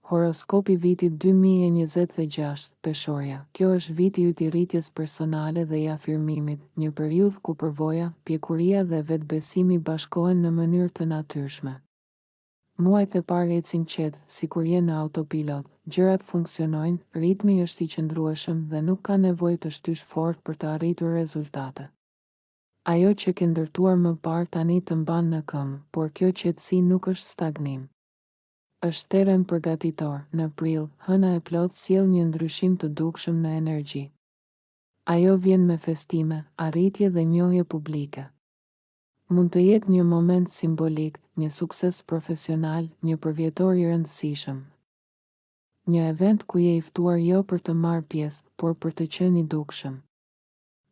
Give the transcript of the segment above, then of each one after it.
Horoskopi vitit 2026, Peshorja. Kjo është viti yt I rritjes personale dhe I afirmimit, një periudhë ku përvoja, pjekuria dhe vetbesimi bashkohen në mënyrë të natyrshme. Muajt e parë ecin qetë, sikur je në autopilot, gjërat funksionojnë, ritmi është I qëndrueshëm dhe nuk ka nevojë të shtysh fort për të arritur rezultate. Ajo që ke ndërtuar më parë tani të mban në këmbë, por kjo qetësi nuk është stagnim. Është terren përgatitor. Në prill, hëna e plot sjell një ndryshim të dukshëm në energji. Ajo vjen me festime, arritje dhe njohje publike. Mund të jetë një moment simbolik, një sukses profesional, një përvjetor I rëndësishëm. Një event ku je I ftuar jo për të marrë pjesë, por për të qenë I dukshëm.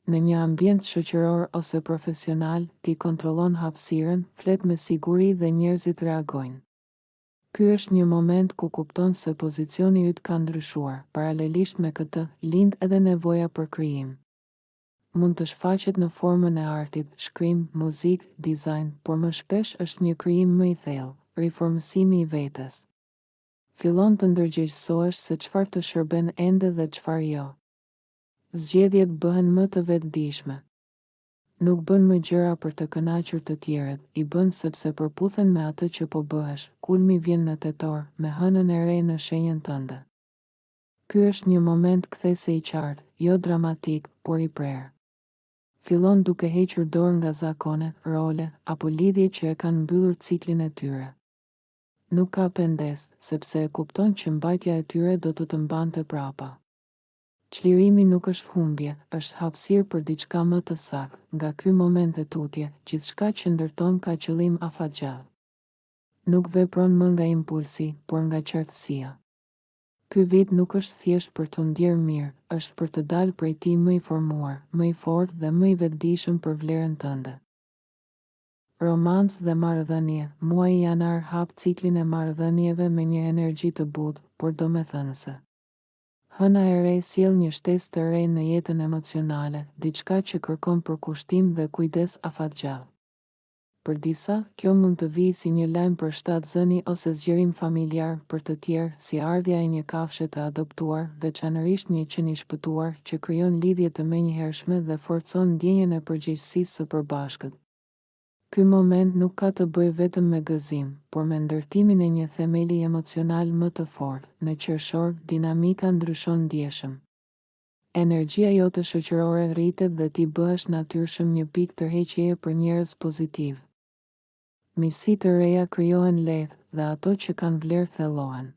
Në një ambient shoqëror ose profesional, ti kontrollon hapësirën, flet me siguri dhe njerëzit reagojnë. Ky është një moment ku kupton se pozicioni yt ka ndryshuar. Paralelisht me këtë, lind edhe nevoja për krijim. Mund të shfaqet në formën e artit, shkrim, muzikë, dizajn, por më shpesh është një krijim më I thellë, riformësimi I vetes. Fillon të ndërgjegjësohesh se çfarë të shërben ende dhe çfarë jo. Zgjedhjet bëhen më të vetëdijshme. Nuk bën më gjëra për të kënaqur të tjerët, I bën sepse përputhen me atë që po bëhesh. Kulmi vjen në tetor, me hënën e re në shenjën tënde. Ky është një moment kthese I qartë, jo dramatik, por I prerë. Fillon duke hequr dorë nga zakonet, role, apo lidhje që e kanë mbyllur ciklin e tyre. Nuk ka pendes, sepse e kupton që mbajtja e tyre do të mbante prapa. Çlirimi nuk është humbje, është hapësirë për diçka më të saktë. Nga ky moment e tutje, gjithçka që ndërton ka qëllim afatgjat. Nuk vepron më nga impulsi, por nga qartësia. Ky vit nuk është thjesht për të ndjerë mirë, është për të dalë prej tij më I formuar, më I fortë dhe më I vetëdijshëm për vlerën tënde. Romancë dhe marrëdhënie. Muaji janar hap ciklin e marrëdhënieve me një energji të butë, por domethënëse. Hëna e re sjell një shtesë të re në jetën emocionale, diçka që kërkon përkushtim dhe kujdes afatgjat. Për disa, kjo mund të vijë si një lajm për shtatzëni ose zgjerim familjar, për të tjerë, si ardhja e një kafshë të adoptuar, veçanërisht një qen I shpëtuar, që krijon lidhje të menjëhershme dhe forcon ndjenjen e përgjegjësisë së përbashkët. Ky moment nuk ka të bëjë vetëm me gëzim, por me ndërtimin e një themeli emocional më të fortë. Në qershor, dinamika ndryshon ndjeshëm. Energjia jote shoqërore rritet dhe ti bëhesh natyrshëm një pikë tërheqjeje për njerëz pozitiv. Misi të reja krijohen lehtë dhe ato që kanë vlerë thellohen.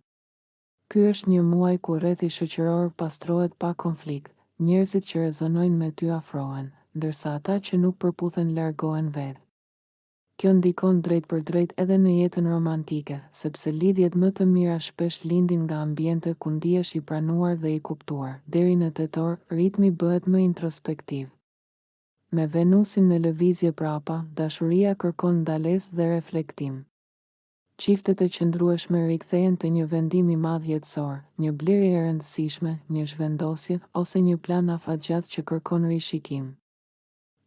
Ky është një muaj ku rrethi shoqëror pastrohet pa konflikt. Njerëzit që rezonojnë me ty afrohen, ndërsa ata që nuk përputhen largohen vetë. Kjo ndikon drejt për drejt edhe në jetën romantike, sepse lidhjet më të mira shpesh lindin nga ambiente ku ndihesh I pranuar dhe I kuptuar. Deri në tetor, ritmi bëhet më introspektiv. Me Venusin në lëvizje prapa, dashuria kërkon ndalesë dhe reflektim. Çiftet e qëndrueshme rikthehen te një vendim I madh jetësor, një blerje e rëndësishme, një zhvendosje ose një plan afatgjat që kërkon rishikim.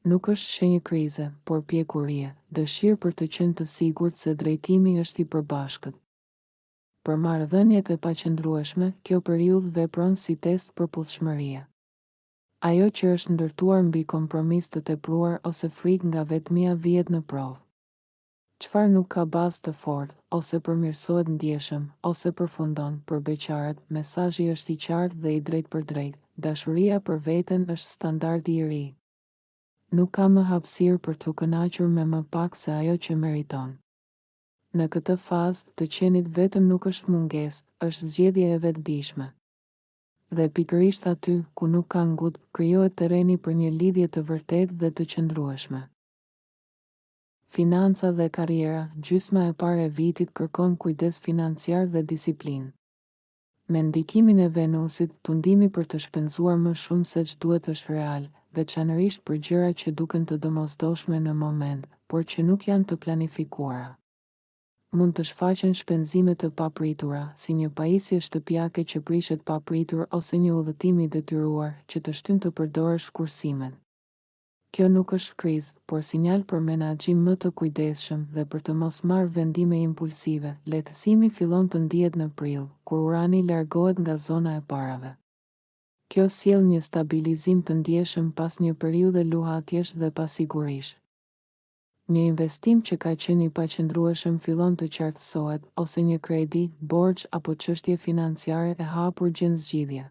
Nuk është shenjë krize, por pjekurie, dëshirë për të qenë të sigurt se drejtimi është I përbashkët. Për marrëdhëniet e paqëndrueshme, kjo periudhë vepron si test përputhshmërie. Ajo që është ndërtuar mbi kompromis të tepruar ose frikë nga vetmia vihet në provë. Çfarë nuk ka bazë të fortë, ose përmirësohet ndjeshëm, ose përfundon. Për beqarët, mesazhi është I qartë dhe I drejtë për drejtë. Dashuria për veten është standardi I ri. Nuk ka më hapësirë për të kënaqur me më pak se ajo që meriton. Në këtë fazë, të qenit vetëm nuk është mungesë, është zgjedhje e vetëdijshme. Dhe pikërisht aty, ku nuk ka ngut, krijohet terreni për një lidhje të vërtetë dhe të qëndrueshme. Financa dhe karriera. Gjysma e parë e vitit kërkon kujdes financiar dhe disiplinë. Me ndikimin e Venusit, tundimi për të shpenzuar më shumë se ç'duhet është real, veçanërisht për gjëra që duken të domosdoshme në moment, por që nuk janë të planifikuara. Mund të shfaqen shpenzime të papritura, si një pajisje shtëpiake që prishet papritur ose një udhëtim I detyruar që të shtyn të përdorësh kursimet. Kjo nuk është krizë, por sinjal për menaxhim më të kujdesshëm dhe për të mos marrë vendime impulsive. Lehtësimi fillon të ndihet në prill, kur Urani largohet nga zona e parave. Kjo sjell një stabilizim të ndjeshëm pas një periudhe luhatjesh dhe pasigurish. Një investim që ka qenë i paqëndrueshëm fillon të qartësohet, ose një kredi, borxh apo çështje financiare e hapur gjen zgjidhje.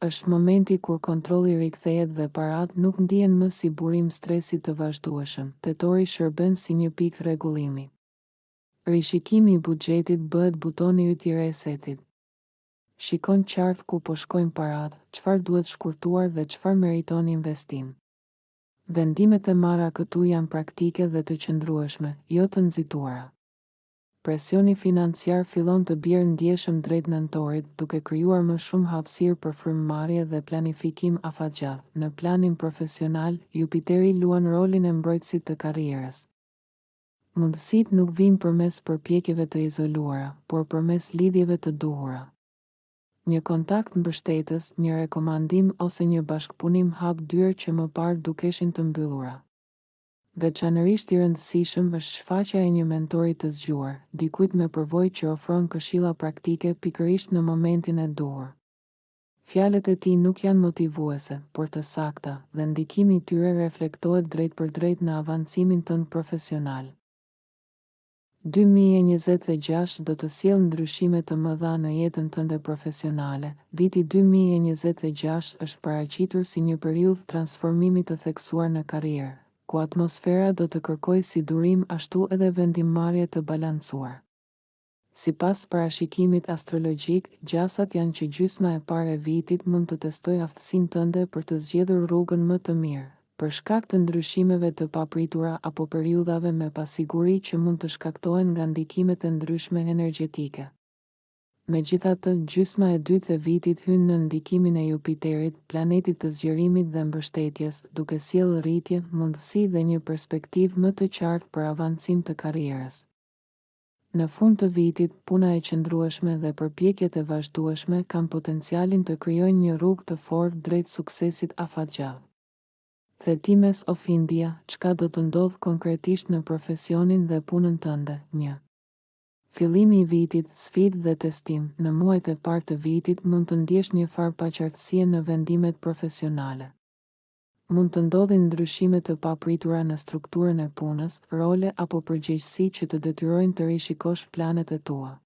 Është momenti kur kontrolli rikthehet dhe parat nuk ndihen më si burim stresi të vazhdueshëm. Tetori shërben si një pikë rregullimi. Rishikimi i buxhetit bëhet butoni yt i resetit. Shikon qartë ku po shkojnë parat, çfarë duhet shkurtuar dhe çfarë meriton investim. Vendimet e marra këtu janë praktike dhe të qëndrueshme, jo të nxituara. Presioni financiar fillon të bjerë ndjeshëm drejt nëntorit, duke krijuar më shumë hapësirë për frymëmarrje dhe planifikim afatgjatë. Në planin profesional, Jupiteri luan rolin e mbrojtësit të karrierës. Mundësitë nuk vijnë përmes përpjekjeve të izoluara, por përmes lidhjeve të duhura. Një kontakt mbështetës, një rekomandim ose një bashkëpunim hap dyert që më parë dukeshin të mbyllura. Veçanërisht i rëndësishëm është shfaqja e një mentori të zgjuar, dikujt me përvojë që ofron këshilla praktike pikërisht në momentin e duhur. Fjalët e tij nuk janë motivuese, por të sakta, dhe ndikimi i tyre reflektohet drejt për drejt në avancimin tënd profesional. 2026 do të sjellë ndryshime të mëdha në jetën tënde profesionale. Viti 2026 është paraqitur si një periudhë transformimi të theksuar në karrierë, ku atmosfera do të kërkojë si durim ashtu edhe vendimmarrje të balancuar. Sipas parashikimit astrologjik, gjasat janë që gjysma e parë e vitit mund të testojë aftësinë tënde për të zgjedhur rrugën më të mirë, për shkak të ndryshimeve të papritura apo periudhave me pasiguri që mund të shkaktohen nga ndikimet e ndryshme energjetike. Megjithatë, gjysma e dytë e vitit hyn në ndikimin e Jupiterit, planetit të zgjerimit dhe mbështetjes, duke sjellë rritje, mundësi dhe një perspektivë më të qartë për avancim të karrierës. Në fund të vitit, puna e qëndrueshme dhe përpjekjet e vazhdueshme kanë potencialin të krijojnë një rrugë të fortë drejt suksesit afatgjallë. Thetimes of India, çka do të ndodh konkretisht në profesionin dhe punën tënde? 1. Fillimi i vitit, sfidë dhe testim. Në muajt e parë të vitit mund të ndjesh një farë paqartësie në vendimet profesionale. Mund të ndodhin ndryshime të papritura në strukturën e punës, role apo përgjegjësi që të detyrojnë të rishikosh planet e tua.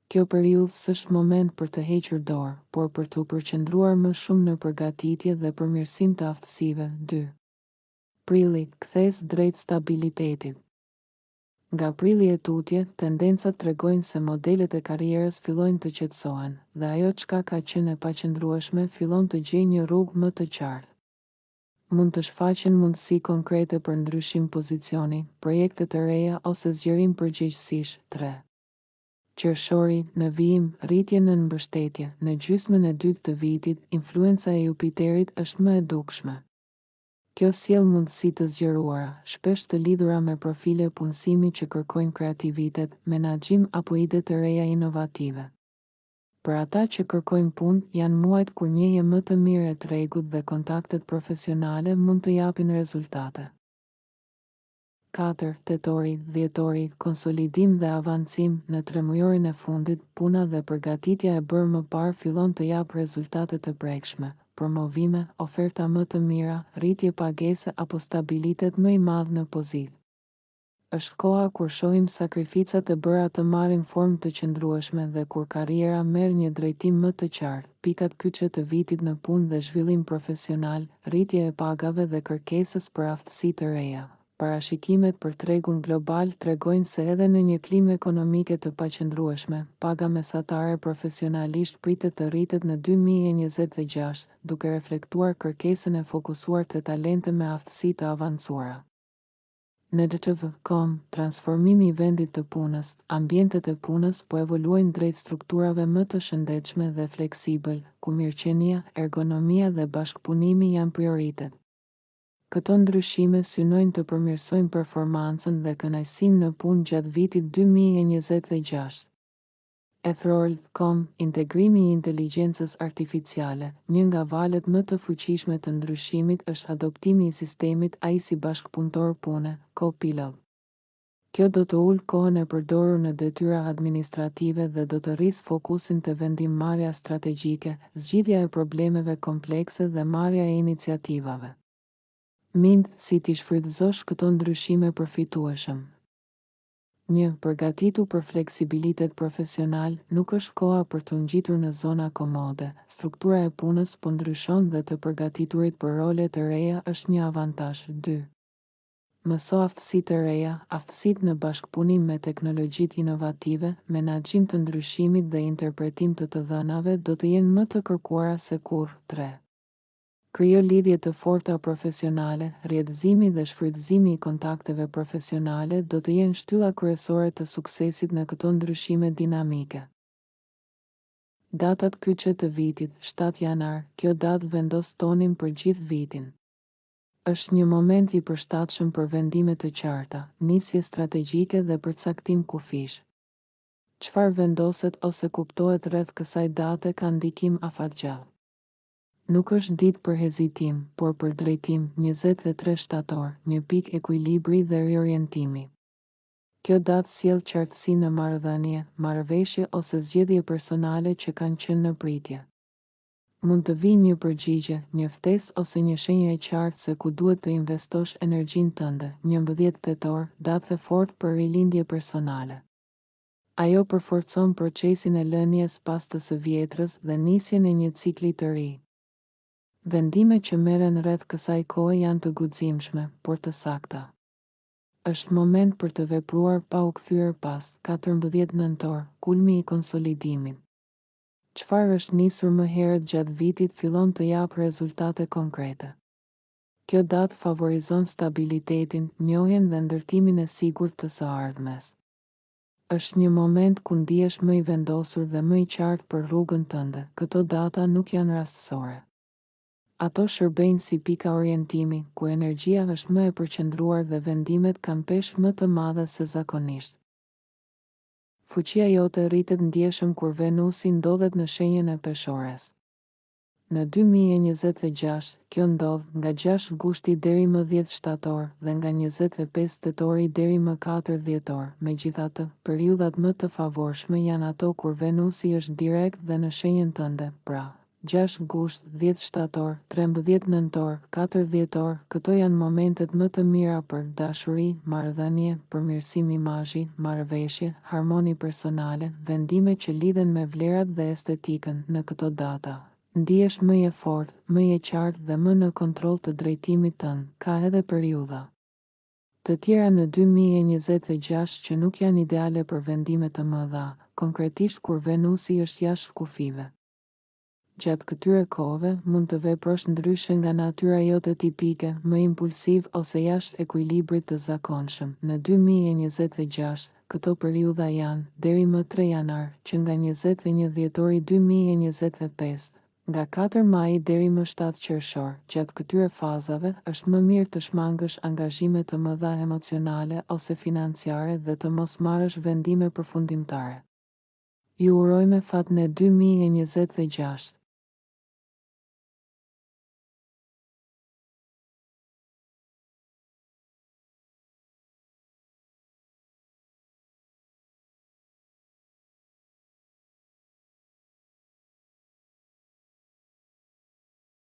Kjo periudhë s'është moment për të hequr dorë, por për të përqendruar më shumë në përgatitje dhe përmirësim të aftësive. 2. Prilli, kthes drejt stabilitetit. Nga prilli e tutje, tendencat tregojnë se modelet e karrierës fillojnë të qetësohen, dhe ajo çka ka qenë e paqëndrueshme fillon të gjejë një rrugë më të qartë. Mund të shfaqen mundësi konkrete për ndryshim pozicioni, projekte të reja ose zgjerim përgjegjësish. 3. Qershori, në vijim, rritje në mbështetje. Në gjysmën e dytë të vitit, influenca e Jupiterit është më e dukshme. Kjo sjell mundësi të zgjeruara, shpesh të lidhura me profile punësimi që kërkojnë kreativitet, menaxhim apo ide të reja inovative. Për ata që kërkojnë punë, janë muajt kur njehje më të mirë e tregut dhe kontaktet profesionale mund të japin rezultate. 4. Tetori, dhjetori, konsolidim dhe avancim. Në tremujorin e fundit, puna dhe përgatitja e bërë më parë fillon të japë rezultate të prekshme, promovime, oferta më të mira, rritje pagese apo stabilitet më i madh në pozitë. Është koha kur shohim sakrificat e bëra të marrin formë të qëndrueshme dhe kur karriera merr një drejtim më të qartë. Pikat kyçe të vitit në punë dhe zhvillim profesional, rritje e pagave dhe kërkesës për aftësi të reja. Parashikimet për tregun global tregojnë se edhe në një klimë ekonomike të paqëndrueshme, paga mesatare profesionalisht pritet të rritet në 2026, duke reflektuar kërkesën e fokusuar të talente me aftësi të avancuara. Në DTV.com, transformimi i vendit të punës, ambientet e punës po evoluojnë drejt strukturave më të shëndetshme dhe fleksibël, ku mirëqenia, ergonomia dhe bashkëpunimi janë prioritet. Këto ndryshime synojnë të përmirësojnë performancën dhe kënaqësinë në punë gjatë vitit 2026. Ethrol.com, integrimi i inteligjencës artificiale. Një nga valët më të fuqishme të ndryshimit është adoptimi i sistemit AI si bashkëpunëtor pune, Copilot. Kjo do të ulë kohën e përdorur në detyra administrative dhe do të rrisë fokusin të vendimmarrja strategjike, zgjidhja e problemeve komplekse dhe marrja e iniciativave. Mind, si t'i shfrytëzosh këto ndryshime përfitueshëm. 1. Përgatitu për fleksibilitet profesional. Nuk është koha për të ngjitur në zona komode. Struktura e punës po ndryshon dhe të përgatiturit për role të reja është një avantazh. 2. Mëso aftësitë të reja. Aftësitë në bashkëpunim me teknologjitë inovative, menaxhim të ndryshimit dhe interpretim të dhënave do të jenë më të kërkuara se kurrë. 3. Krijo lidhje të forta profesionale. Rrjedhëzimi dhe shfrytëzimi i kontakteve profesionale do të jenë shtylla kryesore të suksesit në këto ndryshime dinamike. Datat kyçe të vitit, 7 janar. Kjo datë vendos tonin për gjithë vitin. Është një moment i përshtatshëm për vendime të qarta, nisje strategjike dhe përcaktim kufish. Çfarë vendoset ose kuptohet rreth kësaj date ka ndikim afatgjallë. Nuk është ditë për hezitim, por për drejtim. 23 shtator, një pikë ekuilibri dhe riorientimi. Kjo datë sjell qartësi në marrëdhënie, marrëveshje ose zgjedhje personale që kanë qenë në pritje. Mund të vijë një përgjigje, një ftesë ose një shenjë e qartë se ku duhet të investosh energjinë tënde. 11 tetor, datë e fortë për rilindje personale. Ajo përforcon procesin e lënies pas të së vjetrës dhe nisjen e një cikli të ri. Vendime që merren rreth kësaj kohe janë të guximshme, por të sakta. Është moment për të vepruar pa u kthyer pas. 14 nëntor, kulmi i konsolidimit. Çfarë është nisur më herët gjatë vitit fillon të jap rezultate konkrete. Kjo datë favorizon stabilitetin, njohjen dhe ndërtimin e sigurt të së ardhmes. Është një moment ku ndihesh më i vendosur dhe më i qartë për rrugën tënde. Këto data nuk janë rastësore. Ato shërbejnë si pika orientimi, ku energjia është më e përqendruar dhe vendimet kanë peshë më të madhe se zakonisht. Fuqia jote rritet ndjeshëm kur Venusi ndodhet në shenjën e peshores. Në 2026, kjo ndodh nga 6 gushti deri më 10 shtator dhe nga 25 tetori deri më 4 dhjetor. Megjithatë, periudhat më të favorshme janë ato kur Venusi është direkt dhe në shenjën tënde, pra 6 gusht, 10 shtator, 13 nëntor, 4 dhjetor. Këto janë momentet më të mira për dashuri, marrëdhënie, përmirësim imazhi, marrëveshje, harmoni personale, vendime që lidhen me vlerat dhe estetikën. Në këto data ndihesh më i fortë, më i qartë dhe më në kontroll të drejtimit tënd. Ka edhe periudha të tjera në 2026 që nuk janë ideale për vendime të mëdha, konkretisht kur Venusi është jashtë kufive. Gjatë këtyre kohëve mund të veprosh ndryshe nga natyra jote tipike, më impulsiv ose jashtë ekuilibrit të zakonshëm. Në 2026, këto periudha janë deri më 3 janar, që nga 21 dhjetori 2025, nga 4 maj deri më 7 qershor. Gjatë këtyre fazave është më mirë të shmangësh angazhime të mëdha emocionale ose financiare dhe të mos marrësh vendime përfundimtare. Ju urojmë fat në 2026.